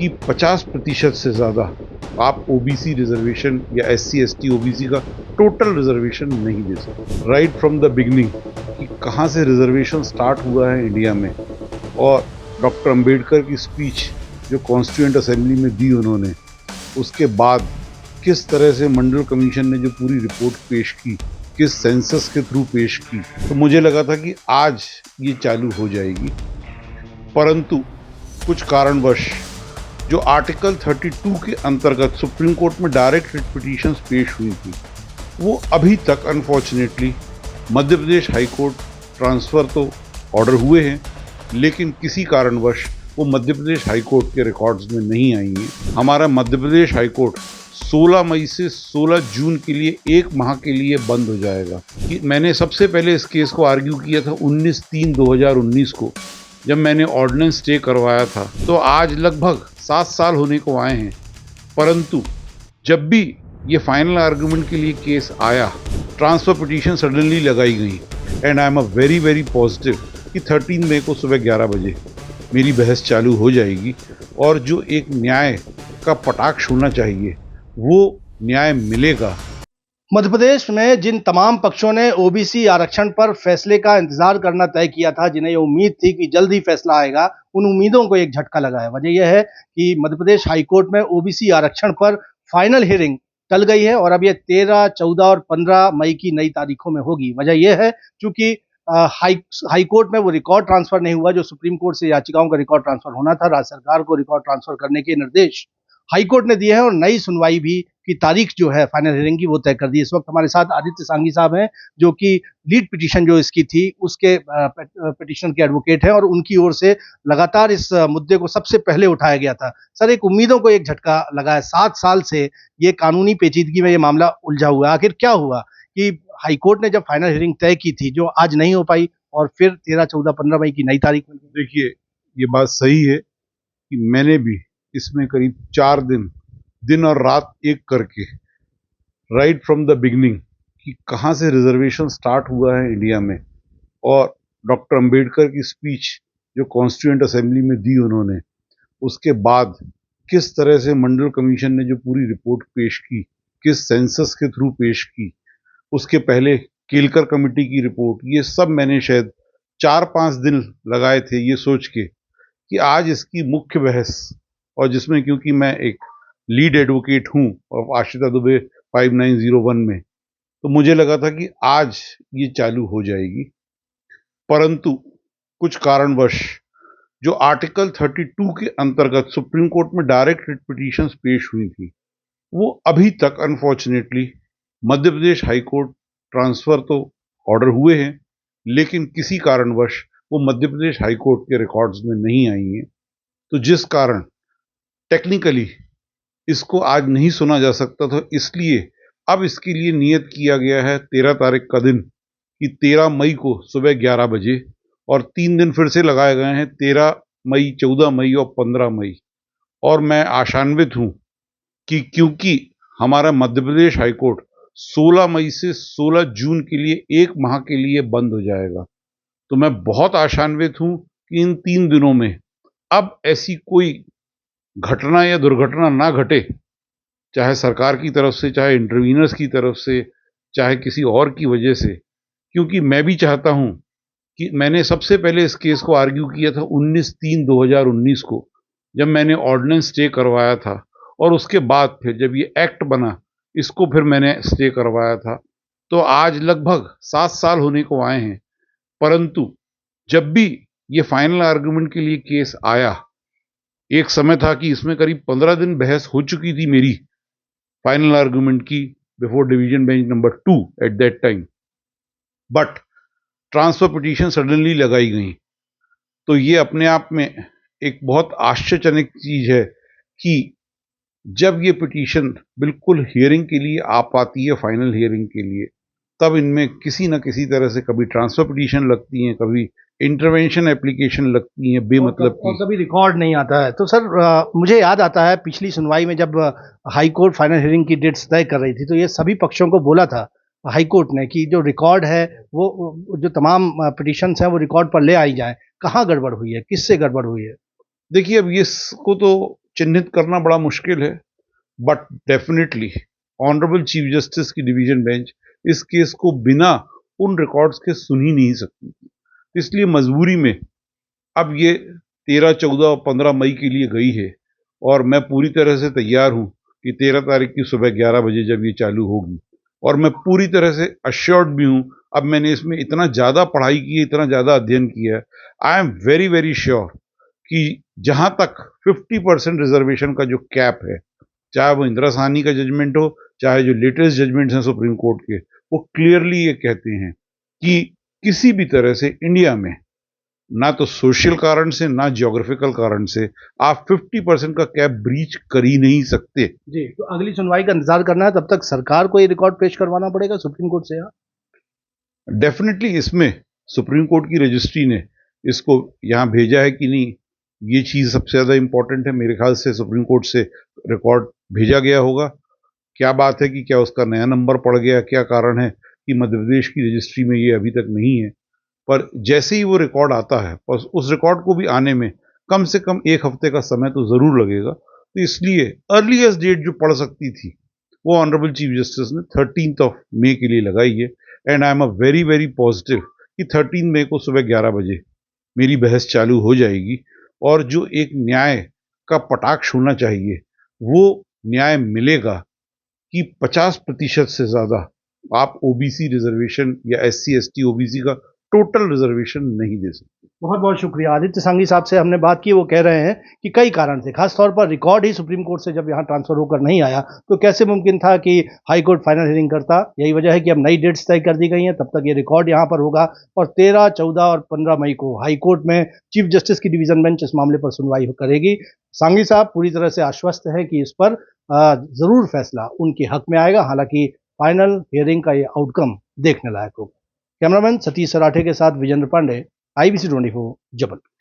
कि 50% से ज़्यादा आप ओबीसी रिजर्वेशन या एससी एसटी ओबीसी का टोटल रिजर्वेशन नहीं दे सकते। राइट फ्रॉम द बिगनिंग कि कहाँ से रिजर्वेशन स्टार्ट हुआ है इंडिया में, और डॉक्टर अंबेडकर की स्पीच जो कॉन्स्टिट्यूएंट असेंबली में दी उन्होंने, उसके बाद किस तरह से मंडल कमीशन ने जो पूरी रिपोर्ट पेश की, किस सेंसस के थ्रू पेश की, तो मुझे लगा था कि आज ये चालू हो जाएगी। परंतु कुछ कारणवश जो आर्टिकल 32 के अंतर्गत सुप्रीम कोर्ट में डायरेक्ट रिट पिटीशंस पेश हुई थी, वो अभी तक unfortunately Madhya Pradesh high court transfer तो ऑर्डर हुए हैं, लेकिन किसी कारणवश वो मध्य प्रदेश हाई कोर्ट के रिकॉर्ड्स में नहीं आई हैं। हमारा मध्य प्रदेश हाई कोर्ट 16 मई से 16 जून के लिए 1 माह के लिए बंद हो जाएगा। कि मैंने सबसे पहले इस केस को आर्ग्यू किया था 19/3/2019 को, जब मैंने ऑर्डिनेंस स्टे करवाया था, तो आज लगभग 7 साल होने को आए हैं। परंतु जब भी ये फाइनल आर्गूमेंट के लिए केस आया, ट्रांसफ़र पिटीशन सडनली लगाई गई, and I am very positive कि 13 मई को सुबह 11 बजे मेरी बहस चालू हो जाएगी, और जो एक न्याय का कटाक्ष होना चाहिए वो न्याय मिलेगा। मध्य प्रदेश में जिन तमाम पक्षों ने ओबीसी आरक्षण पर फैसले का इंतजार करना तय किया था, जिन्हें ये उम्मीद थी कि जल्द ही फैसला आएगा, उन उम्मीदों को एक झटका लगा है। वजह यह है कि मध्य प्रदेश हाईकोर्ट में ओबीसी आरक्षण पर फाइनल हियरिंग टल गई है और अब ये 13, 14 और 15 मई की नई तारीखों में होगी। वजह यह है चूंकि हाईकोर्ट में वो रिकॉर्ड ट्रांसफर नहीं हुआ जो सुप्रीम कोर्ट से याचिकाओं का रिकॉर्ड ट्रांसफर होना था। राज्य सरकार को रिकॉर्ड ट्रांसफर करने के निर्देश हाईकोर्ट ने दिए हैं और नई सुनवाई भी की तारीख जो है फाइनल हियरिंग की वो तय कर दी। इस वक्त हमारे साथ आदित्य सांघी साहब हैं, जो कि लीड पिटीशन जो इसकी थी उसके पिटीशन के एडवोकेट हैं, और उनकी ओर से लगातार इस मुद्दे को सबसे पहले उठाया गया था। सर, एक उम्मीदों को एक झटका लगा है। 7 साल से ये कानूनी पेचीदगी में ये मामला उलझा हुआ है। आखिर क्या हुआ कि हाईकोर्ट ने जब फाइनल हियरिंग तय की थी जो आज नहीं हो पाई, और फिर 13, 14, 15 मई की नई तारीख में? देखिए, ये बात सही है कि मैंने भी इसमें करीब 4 दिन और रात एक करके राइट फ्रॉम द बिगनिंग कि कहाँ से रिजर्वेशन स्टार्ट हुआ है इंडिया में, और डॉक्टर अंबेडकर की स्पीच जो कॉन्स्टिट्यूएंट असेंबली में दी उन्होंने, उसके बाद किस तरह से मंडल कमीशन ने जो पूरी रिपोर्ट पेश की, किस सेंसस के थ्रू पेश की, उसके पहले केलकर कमेटी की रिपोर्ट, ये सब मैंने शायद 4-5 दिन लगाए थे ये सोच के कि आज इसकी मुख्य बहस, और जिसमें क्योंकि मैं एक लीड एडवोकेट हूँ और आश्रिता दुबे 5901 में, तो मुझे लगा था कि आज ये चालू हो जाएगी। परंतु कुछ कारणवश जो आर्टिकल 32 के अंतर्गत सुप्रीम कोर्ट में डायरेक्ट रिट पिटीशंस पेश हुई थी, वो अभी तक unfortunately Madhya Pradesh high court transfer तो ऑर्डर हुए हैं, लेकिन किसी कारणवश वो मध्य प्रदेश हाई कोर्ट के रिकॉर्ड्स में नहीं आई हैं। तो जिस कारण टेक्निकली इसको आज नहीं सुना जा सकता था, इसलिए अब इसके लिए नियत किया गया है 13 तारीख का दिन कि 13 मई को सुबह 11 बजे, और 3 दिन फिर से लगाए गए हैं 13 मई, 14 मई और 15 मई। और मैं आशान्वित हूँ कि क्योंकि हमारा मध्य प्रदेश हाईकोर्ट 16 मई से 16 जून के लिए 1 माह के लिए बंद हो जाएगा, तो मैं बहुत आशान्वित हूँ कि इन 3 दिनों में अब ऐसी कोई घटना या दुर्घटना ना घटे, चाहे सरकार की तरफ से, चाहे इंटरवीनर्स की तरफ से, चाहे किसी और की वजह से। क्योंकि मैं भी चाहता हूं कि मैंने सबसे पहले इस केस को आर्ग्यू किया था 19/3/2019 को, जब मैंने ऑर्डिनेंस स्टे करवाया था, और उसके बाद फिर जब ये एक्ट बना इसको फिर मैंने स्टे करवाया था। तो आज लगभग 7 साल होने को आए हैं। परंतु जब भी ये फाइनल आर्गूमेंट के लिए केस आया, एक समय था कि इसमें करीब 15 दिन बहस हो चुकी थी मेरी फाइनल आर्गूमेंट की before division bench number 2 at that time, but transfer petition suddenly लगाई गई। तो ये अपने आप में एक बहुत आश्चर्यजनक चीज है कि जब ये पिटीशन बिल्कुल हियरिंग के लिए आ पाती है, फाइनल हियरिंग के लिए, तब इनमें किसी न किसी तरह से कभी ट्रांसफर पिटीशन लगती हैं, कभी इंटरवेंशन एप्लीकेशन लगती हैं बेमतलब की, और कभी रिकॉर्ड नहीं आता है। तो सर, मुझे याद आता है पिछली सुनवाई में जब हाई कोर्ट फाइनल हियरिंग की डेट्स तय कर रही थी, तो ये सभी पक्षों को बोला था हाई कोर्ट ने कि जो रिकॉर्ड है वो जो तमाम पिटीशंस हैं वो रिकॉर्ड पर ले आई जाए। कहाँ गड़बड़ हुई है, किससे गड़बड़ हुई है? देखिए अब इसको तो चिन्हित करना बड़ा मुश्किल है, but definitely honourable chief justice की डिवीजन बेंच इस केस को बिना उन रिकॉर्ड्स के सुन ही नहीं सकती थी। इसलिए मजबूरी में अब ये 13, 14 और 15 मई के लिए गई है और मैं पूरी तरह से तैयार हूं कि 13 तारीख की सुबह 11 बजे जब ये चालू होगी, और मैं पूरी तरह से अश्योर्ड भी हूं, अब मैंने इसमें इतना ज़्यादा पढ़ाई की है, इतना ज़्यादा अध्ययन किया है, I am very very sure कि जहां तक 50% रिजर्वेशन का जो कैप है, चाहे वो इंदिरा साहनी का जजमेंट हो, चाहे जो लेटेस्ट जजमेंट्स हैं सुप्रीम कोर्ट के, वो क्लियरली ये कहते हैं कि किसी भी तरह से इंडिया में ना तो सोशल कारण से ना ज्योग्राफिकल कारण से आप 50% का कैप ब्रीच कर ही नहीं सकते। जी, तो अगली सुनवाई का इंतजार करना है, तब तक सरकार को ये रिकॉर्ड पेश करवाना पड़ेगा सुप्रीम कोर्ट से। यहाँ डेफिनेटली इसमें सुप्रीम कोर्ट की रजिस्ट्री ने इसको यहाँ भेजा है कि नहीं, ये चीज़ सबसे ज़्यादा इंपॉर्टेंट है। मेरे ख्याल से सुप्रीम कोर्ट से रिकॉर्ड भेजा गया होगा। क्या बात है कि क्या उसका नया नंबर पड़ गया, क्या कारण है कि मध्य प्रदेश की रजिस्ट्री में ये अभी तक नहीं है, पर जैसे ही वो रिकॉर्ड आता है, और उस रिकॉर्ड को भी आने में कम से कम 1 हफ्ते का समय तो ज़रूर लगेगा। तो इसलिए अर्लीस्ट डेट जो पड़ सकती थी वो ऑनरेबल चीफ जस्टिस ने 13 मई के लिए लगाई है, and I am a very very positive कि 13 मई को सुबह 11 बजे मेरी बहस चालू हो जाएगी, और जो एक न्याय का पटाक्ष होना चाहिए वो न्याय मिलेगा कि 50% से ज़्यादा आप ओबीसी रिजर्वेशन या एससी एसटी ओबीसी का टोटल रिजर्वेशन नहीं दे सकते। बहुत बहुत शुक्रिया। आदित्य सांघी साहब से हमने बात की, वो कह रहे हैं कि कई कारण थे, खासतौर पर रिकॉर्ड ही सुप्रीम कोर्ट से जब यहाँ ट्रांसफर होकर नहीं आया तो कैसे मुमकिन था कि हाई कोर्ट फाइनल हियरिंग करता। यही वजह है कि अब नई डेट्स तय कर दी गई हैं, तब तक ये रिकॉर्ड यहाँ पर होगा और 13, 14 और 15 मई को हाई कोर्ट में चीफ जस्टिस की डिवीजन बेंच इस मामले पर सुनवाई करेगी। सांघी साहब पूरी तरह से आश्वस्त है कि इस पर जरूर फैसला उनके हक में आएगा, हालांकि फाइनल हियरिंग का ये आउटकम देखने लायक होगा। कैमरामैन सतीश सराठे के साथ विजेंद्र पांडे, IBC 24, जबलपुर।